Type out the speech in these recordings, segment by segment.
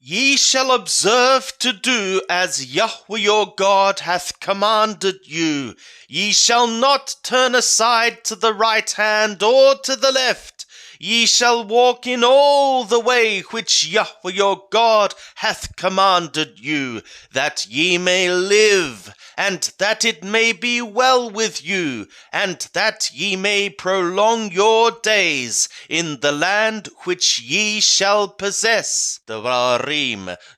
Ye shall observe to do as Yahweh your God hath commanded you. Ye shall not turn aside to the right hand or to the left. Ye shall walk in all the way which Yahweh your God hath commanded you, that ye may live, and that it may be well with you, and that ye may prolong your days in the land which ye shall possess.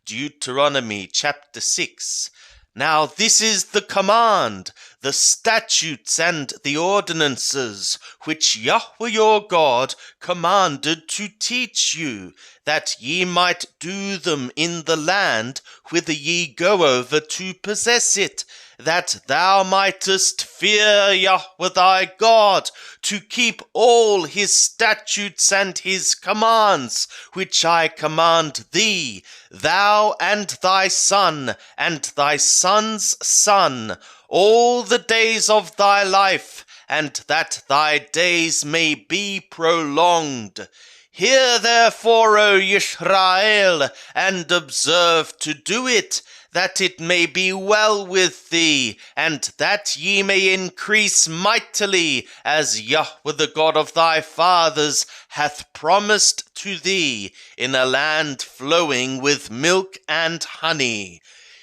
Deuteronomy chapter 6. Now this is the command, the statutes and the ordinances, which Yahweh your God commanded to teach you, that ye might do them in the land whither ye go over to possess it, that thou mightest fear Yahweh thy God, to keep all his statutes and his commands, which I command thee, thou and thy son, and thy son's son, all the days of thy life, and that thy days may be prolonged. Hear therefore, O Israel, and observe to do it, that it may be well with thee, and that ye may increase mightily, as Yahweh the God of thy fathers hath promised to thee, in a land flowing with milk and honey.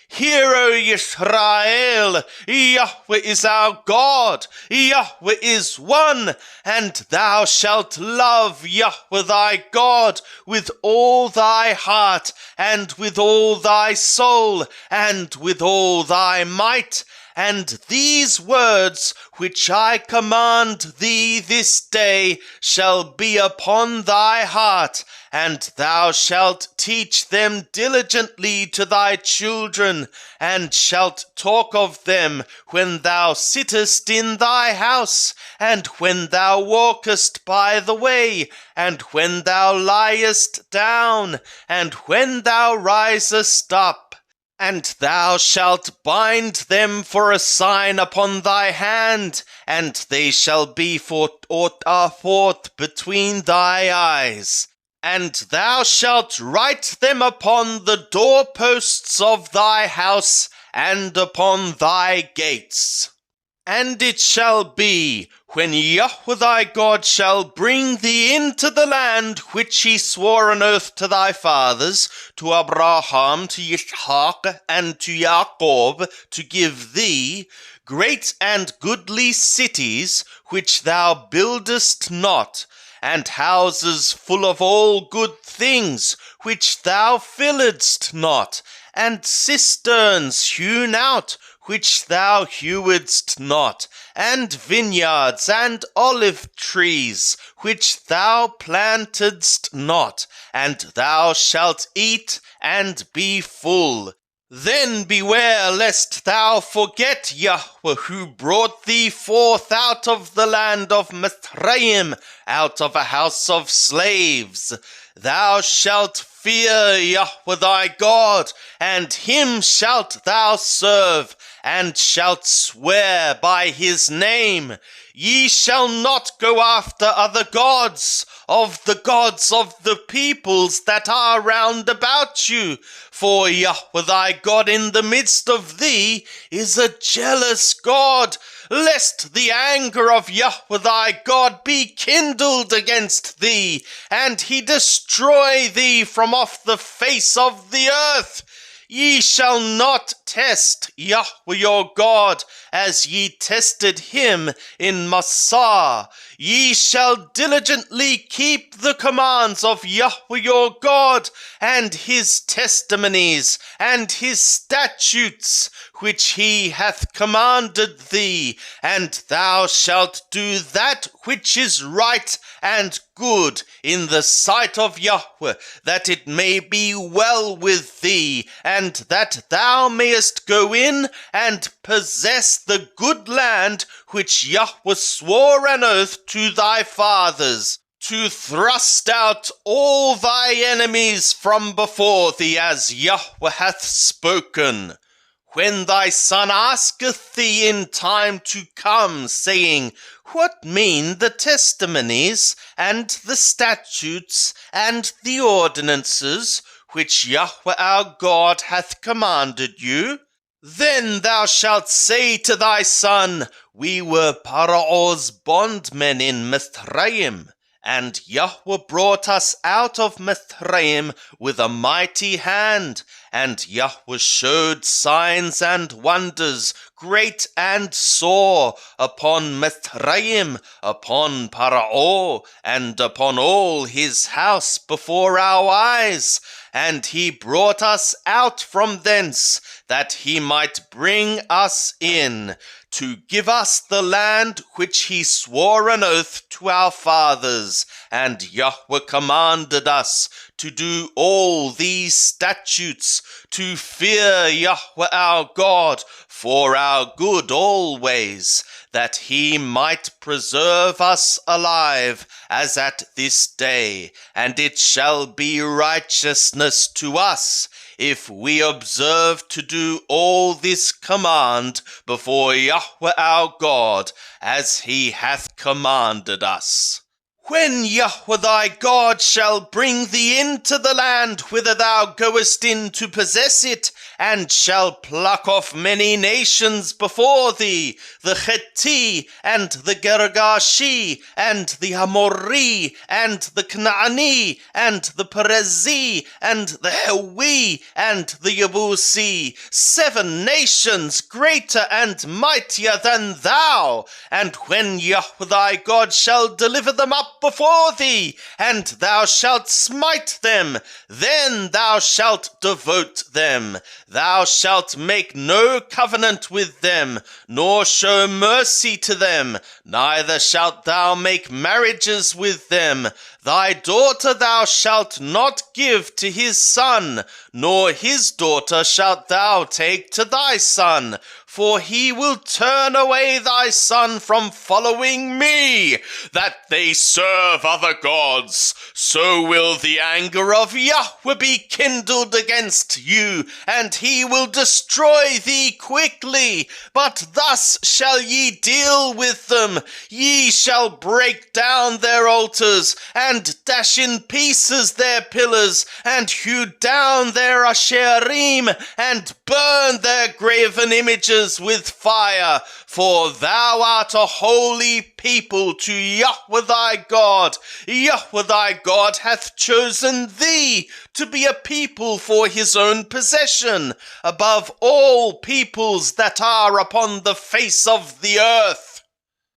Hear, O Israel, Yahweh is our God, Yahweh is one, and thou shalt love Yahweh thy God with all thy heart, and with all thy soul, and with all thy might. And these words which I command thee this day shall be upon thy heart, and thou shalt teach them diligently to thy children, and shalt talk of them when thou sittest in thy house, and when thou walkest by the way, and when thou liest down, and when thou risest up. And thou shalt bind them for a sign upon thy hand, and they shall be forth between thy eyes. And thou shalt write them upon the doorposts of thy house, and upon thy gates. And it shall be, when Yahweh thy God shall bring thee into the land which he swore an oath to thy fathers, to Abraham, to Ishaq, and to Jacob, to give thee, great and goodly cities, which thou buildest not, and houses full of all good things, which thou filledst not, and cisterns hewn out, which thou hewedst not, and vineyards and olive trees, which thou plantedst not, and thou shalt eat and be full. Then beware lest thou forget Yahweh, who brought thee forth out of the land of Mithraim, out of a house of slaves. Thou shalt fear Yahweh thy God, and him shalt thou serve, and shalt swear by his name. Ye shall not go after other gods, of the peoples that are round about you, for Yahweh thy God in the midst of thee is a jealous God, lest the anger of Yahweh thy God be kindled against thee, and he destroy thee from off the face of the earth. Ye shall not test Yahweh your God, as ye tested him in Massah. Ye shall diligently keep the commands of Yahweh your God, and his testimonies, and his statutes, which he hath commanded thee, and thou shalt do that which is right and good in the sight of Yahweh, that it may be well with thee, and that thou mayest go in and possess the good land which Yahweh swore an oath to thy fathers, to thrust out all thy enemies from before thee, as Yahweh hath spoken. When thy son asketh thee in time to come, saying, What mean the testimonies, and the statutes, and the ordinances, which Yahweh our God hath commanded you, then thou shalt say to thy son, We were Paro's bondmen in Mithraim, and Yahweh brought us out of Mithraim with a mighty hand, and Yahweh showed signs and wonders, great and sore, upon Mithraim, upon Paro, and upon all his house before our eyes. And he brought us out from thence, that he might bring us in, to give us the land which he swore an oath to our fathers. And Yahweh commanded us to do all these statutes, to fear Yahweh our God for our good always, that he might preserve us alive, as at this day. And it shall be righteousness to us, if we observe to do all this command before Yahweh our God, as he hath commanded us. When Yahweh thy God shall bring thee into the land whither thou goest in to possess it, and shall pluck off many nations before thee, the Chetti, and the Girgashi, and the Amori, and the Canaani, and the Perezi, and the Hewi, and the Yebusi, 7 nations greater and mightier than thou. And when Yahweh thy God shall deliver them up before thee, and thou shalt smite them, then thou shalt devote them. Thou shalt make no covenant with them, nor show mercy to them, neither shalt thou make marriages with them. Thy daughter thou shalt not give to his son, nor his daughter shalt thou take to thy son, for he will turn away thy son from following me, that they serve other gods. So will the anger of Yahweh be kindled against you, and he will destroy thee quickly. But thus shall ye deal with them. Ye shall break down their altars, and dash in pieces their pillars, and hew down their asherim, and burn their graven images with fire. For thou art a holy people to Yahweh thy God. Yahweh thy God hath chosen thee to be a people for his own possession, above all peoples that are upon the face of the earth.